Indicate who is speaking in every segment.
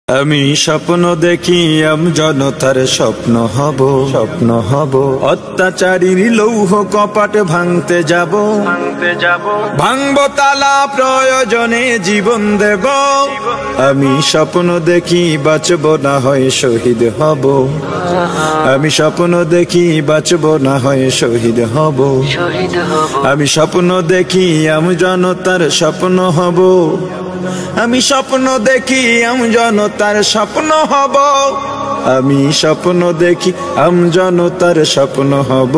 Speaker 1: আমি স্বপ্ন দেখি জনতার স্বপ্ন হব অত্যাচারীর লৌহ কপাট ভাঙতে যাব ভাঙব তালা প্রয়োজনে জীবন দেব আমি স্বপ্ন দেখি বাঁচব না হয় শহীদ হব আমি স্বপ্ন দেখি বাঁচব না হয় শহীদ হব আমি স্বপ্ন দেখি জনতার স্বপ্ন হব আমি স্বপ্ন দেখি জনতার স্বপ্ন হব আমি স্বপ্ন দেখি জনতার স্বপ্ন হব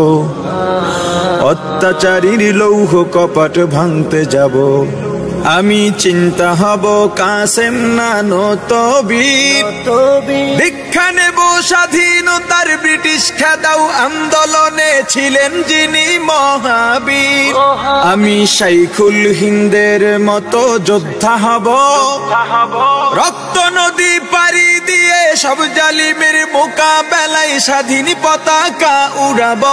Speaker 1: অত্যাচারীর লৌহ কপাট ভাঙতে যাব আমি চিন্তা হব কাসেম নানত বীর দীক্ষা নেব স্বাধীনতার ব্রিটিশ খেদাও আন্দোলনে ছিলেন যিনি মহাবীর আমি শাইখুল হিন্দের মতো যোদ্ধা হব রক্ত নদী পাড়ি দিয়ে সব জালিমের মোকাবেলায় স্বাধীন পতাকা উড়াব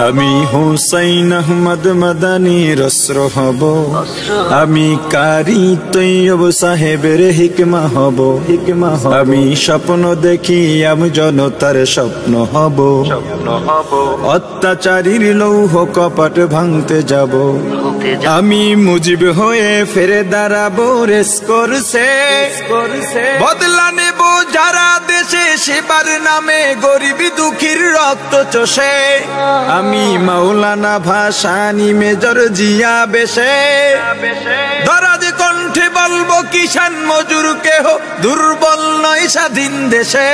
Speaker 1: আমি হুসাইন আহমদ মাদানির অস্ত্র হব আমি কারি তৈয়ব সাহেবের হিকমা হব আমি স্বপ্ন দেখি জনতার স্বপ্ন হব অত্যাচারীর লৌহ কপাট ভাঙতে যাব আমি মুজিব হয়ে ফিরে দাঁড়াবো রেস করছে বদলা নেব যারা দেশে সেবার নামে গরিব দুঃখীর রক্ত চষে আমি মাওলানা ভাসানী মেজর জিয়া বেশে দরাজ কণ্ঠে বলবো কিষান মজুর কেহ দুর্বল নয় স্বাধীন দেশে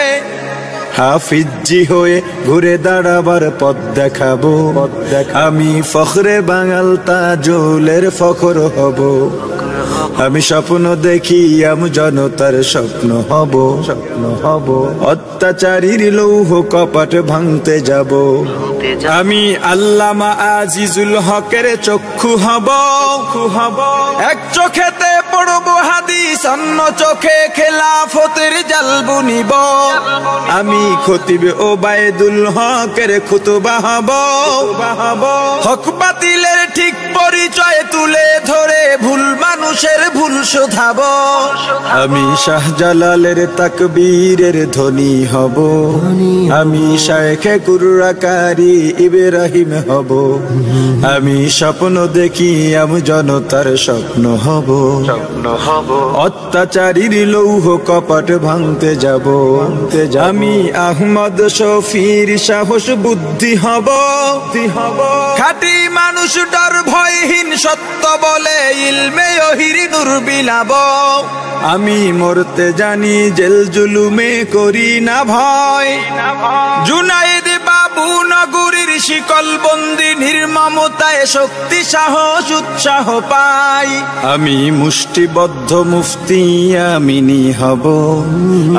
Speaker 1: হাফিজি হয়ে ঘুরে দাঁড়াবার পথ দেখাবো আমি ফখরে বাঙাল তাজুলের ফখর হব আমি স্বপ্ন দেখি জনতার স্বপ্ন হব অত্যাচারীর লৌহ কপাট ভাঙতে যাব আমি আল্লামা আজিজুল হকের চক্ষু হব এক চোখেতে পড়ব হাদিস অন্য চোখে খেলাফতের জাল বুনিব আমি খতিব ওবায়দুল হকের খুতবা হব হক বাতিলের ঠিক পরিচয় তুলে ধরে ভুল মানুষের ভুল শোধাব আমি শাহজালালের তাকবীরের ধ্বনি হব আমি শায়েখে কুররাকারী ইব্রাহিম হব আমি স্বপ্ন দেখি জনতার স্বপ্ন হব অত্যাচারীর লৌহ কপাট ভাঙতে যাব আমি আহমদ শফির সাহস বুদ্ধি হব খাঁটি মানুষ ডর ভয়হীন সত্য বলে ইলমে ওহির নূর বিলাব আমি মরতে জানি জেল জুলুমে করি না ভয় জুনায়েদ বাবু নগরীর শিকল বন্দি নির্মমতায় শক্তি সাহস উৎসাহ পাই আমি মুষ্টিবদ্ধ মুফতি আমিনী হব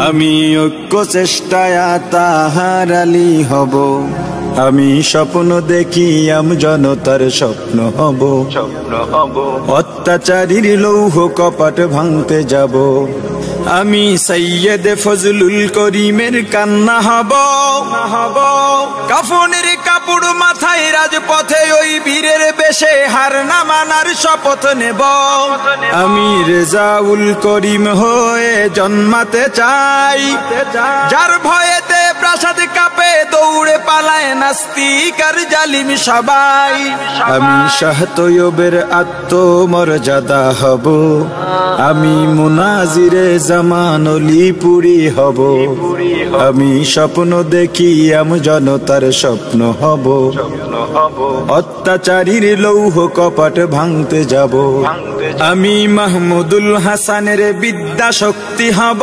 Speaker 1: আমি ঐক্য চেষ্টায় তাহার আলী হব আমি স্বপ্ন দেখি জনতার স্বপ্ন হব অত্যাচারীর লৌহ কপাট ভাঙতে যাব আমি সৈয়দ ফজলুল করিমের কান্না হব কাফনের কাপড় মাথায় রাজপথে ওই বীরের বেশে হার না মানার শপথ নেব আমি রেজাউল করিম হয়ে জন্মাতে চাই যার ভয়েতে প্রাসাদ কাঁপে দৌড়ে পালায় নাস্তিক আর জালিম সবাই আমি শাহ তৈয়বের আত্মমর্যাদা হব আমি মুনাজিরে জামান অলিপুরি হব আমি স্বপ্ন দেখি জনতার স্বপ্ন হব অত্যাচারীর লৌহ কপাট ভাঙতে যাব আমি মাহমুদুল হাসানের বিদ্যা শক্তি হব।